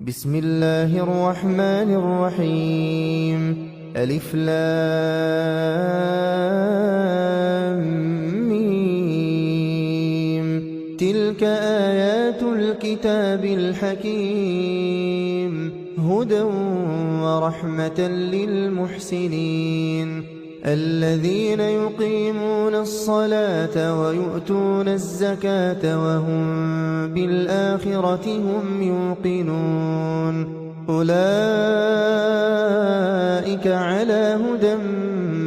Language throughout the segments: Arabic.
بسم الله الرحمن الرحيم. ألف لام ميم. تلك آيات الكتاب الحكيم، هدى ورحمة للمحسنين الذين يقيمون الصلاة ويؤتون الزكاة وهم بالآخرة هم يوقنون. أولئك على هدى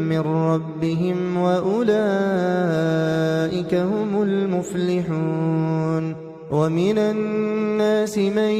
من ربهم وأولئك هم المفلحون. ومن الناس من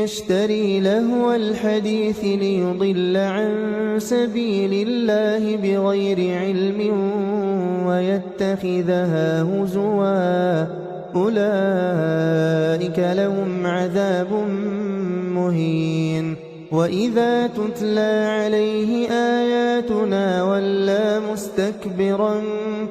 يشتري لهو الحديث ليضل عن سبيل الله بغير علم ويتخذها هزوا، أولئك لهم عذاب مهين. وإذا تتلى عليه آياتنا ولى مستكبرا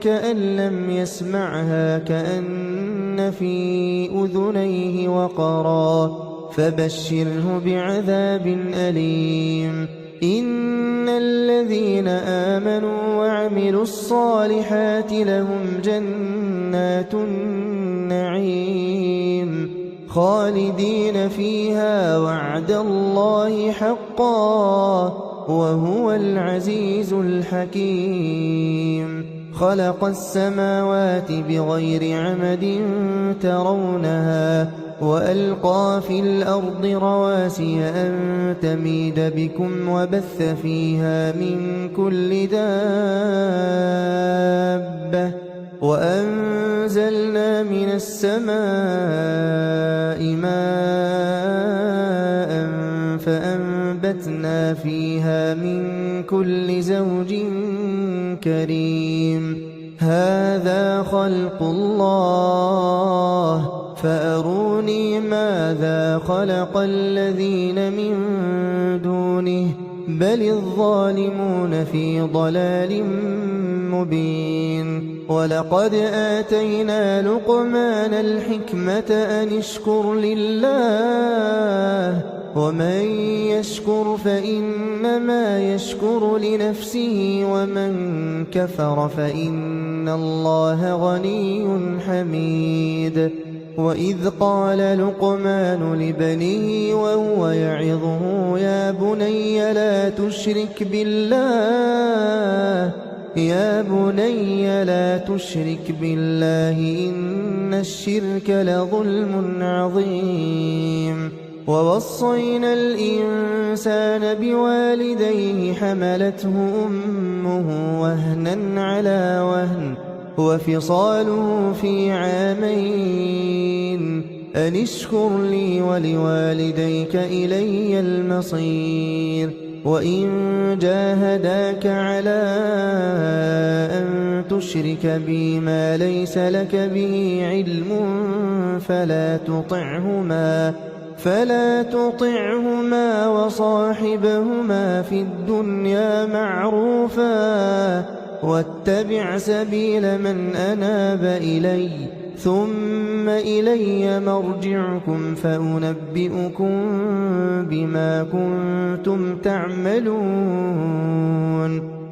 كأن لم يسمعها كأن في أذنيه وقرا، فبشره بعذاب أليم. إن الذين آمنوا وعملوا الصالحات لهم جنات النعيم خالدين فيها وعد الله حقا وهو العزيز الحكيم. خلق السماوات بغير عمد ترونها وألقى في الأرض رواسي أن تميد بكم وبث فيها من كل دابة وأنزلنا من السماء ماء فأنبتنا فيها من كل زوج كريم. هذا خلق الله فأروني ماذا خلق الذين من دونه بل الظالمون في ضلال مبين. ولقد آتينا لقمان الحكمة أن اشكر لله ومن يشكر فإنما يشكر لنفسه ومن كفر فإن الله غني حميد. وإذ قال لقمان لبنيه وهو يعظه يا بني لا تشرك بالله إن الشرك لظلم عظيم. ووصينا الإنسان بوالديه حملته أمه وهنا على وهن وفصاله في عامين أن اشكر لي ولوالديك إلي المصير. وإن جاهداك على أن تشرك بي ما ليس لك به علم فلا تطعهما وصاحبهما في الدنيا معروفا واتبع سبيل من أناب إلي ثم إلي مرجعكم فأنبئكم بما كنتم تعملون.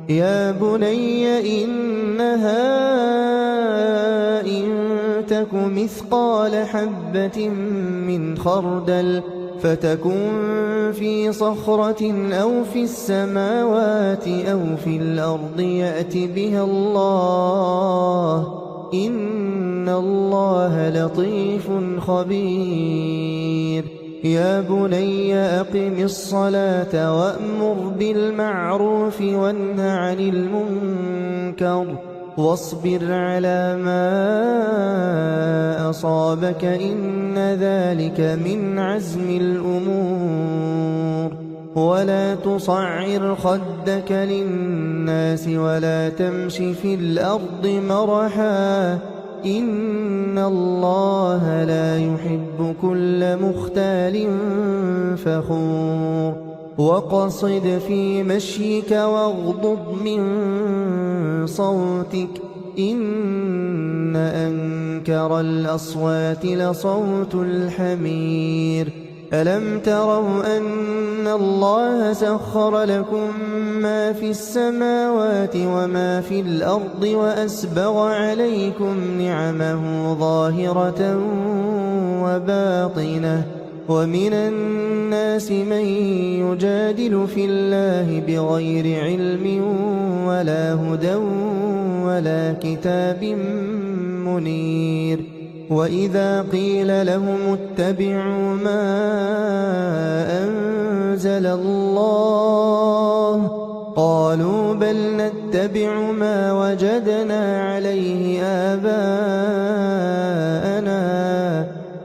يا بني إنها إن تك مثقال حبة من خردل فتكن في صخرة أو في السماوات أو في الأرض يأت بها الله إن الله لطيف خبير. يا بني أقم الصلاة وأمر بالمعروف وانه عن المنكر واصبر على ما أصابك إن ذلك من عزم الأمور. ولا تصعر خدك للناس ولا تمش في الأرض مرحا إن الله لا يحب كل مختال فخور. وقصد في مشيك واغضض من صوتك إن أنكر الأصوات لصوت الحمير. ألم تروا أن الله سخر لكم ما في السماوات وما في الأرض وأسبغ عليكم نعمه ظاهرة وباطنة ومن الناس من يجادل في الله بغير علم ولا هدى ولا كتاب منير وإذا قيل لهم اتبعوا ما أنزل الله قالوا بل نتبع ما وجدنا عليه آباءنا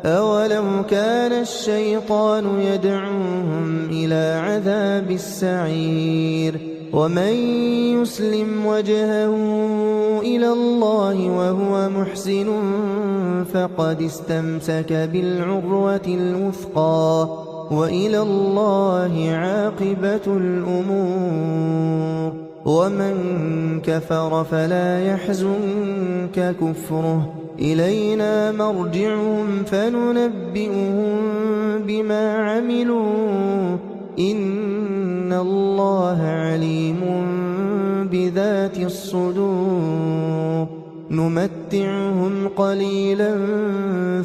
أولو كان الشيطان يدعوهم إلى عذاب السعير ومن يسلم وجهه إلى الله وهو محسن فقد استمسك بالعروة الوثقى وإلى الله عاقبة الأمور ومن كفر فلا يحزنك كفره إلينا مرجعهم فننبئهم بما عملوا إن الله عليم بذات الصدور نمتعهم قليلا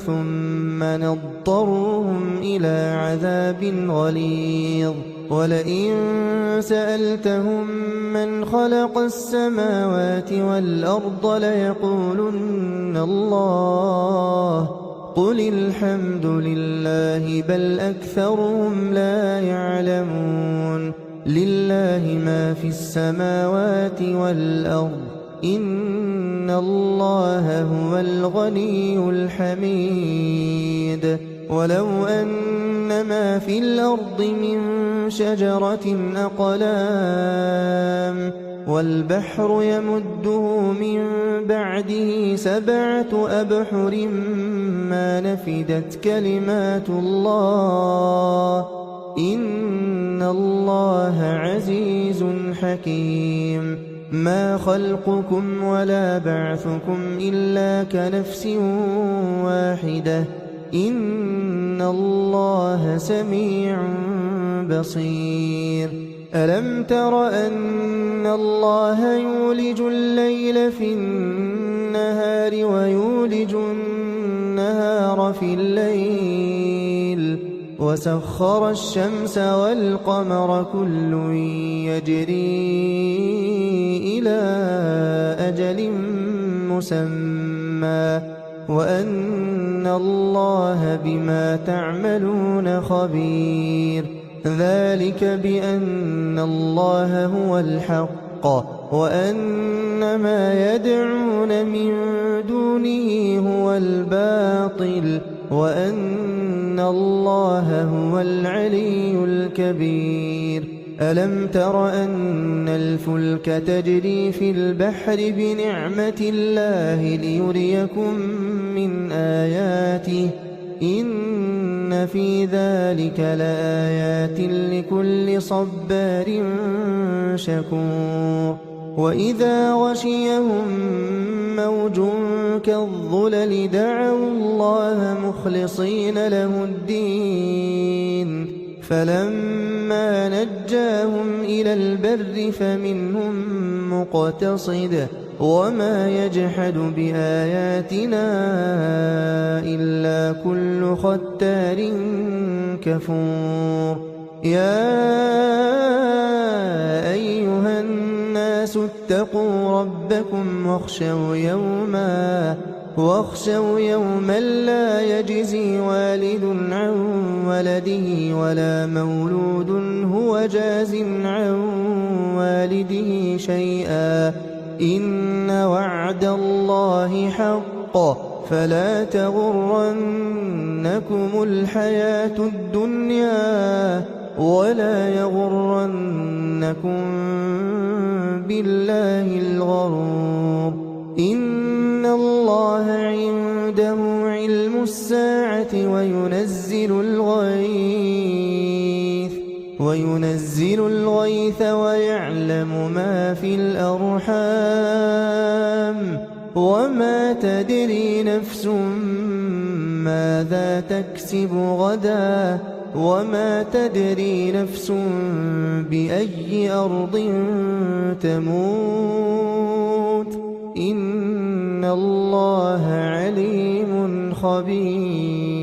ثم نضطرهم إلى عذاب غليظ ولئن سألتهم من خلق السماوات والأرض ليقولن الله قل الحمد لله بل أكثرهم لا يعلمون لله ما في السماوات والأرض إن الله هو الغني الحميد ولو أن ما في الأرض من شجرة أقلام والبحر يمده من بعده 7 أبحر ما نفدت كلمات الله إن الله عزيز حكيم ما خلقكم ولا بعثكم إلا كنفس واحدة إن الله سميع بصير ألم تر أن الله يولج الليل في النهار ويولج النهار في الليل وسخر الشمس والقمر كل يجري إلى أجل مسمى وأن الله بما تعملون خبير ذلك بأن الله هو الحق وأن ما يدعون من دونه هو الباطل وأن الله هو العلي الكبير ألم تر أن الفلك تجري في البحر بنعمة الله ليريكم من آياته إن في ذلك لآيات لكل صبار شكور وإذا غشيهم موج كالظلل دعوا الله مخلصين له الدين فلما نجاهم إلى البر فمنهم مقتصد وما يجحد بآياتنا إلا كل ختار كفور يا أيها الناس اتقوا ربكم واخشوا يوما لا يجزي والد عن ولده ولا مولود هو جاز عن والده شيئا إن وعد الله حق فلا تغرنكم الحياة الدنيا ولا يغرنكم بالله الغرور إن الله عنده علم الساعة وينزل الغيث ويعلم ما في الأرحام وما تدري نفس ماذا تكسب غدا وما تدري نفس بأي أرض تموت إن الله عليم خبير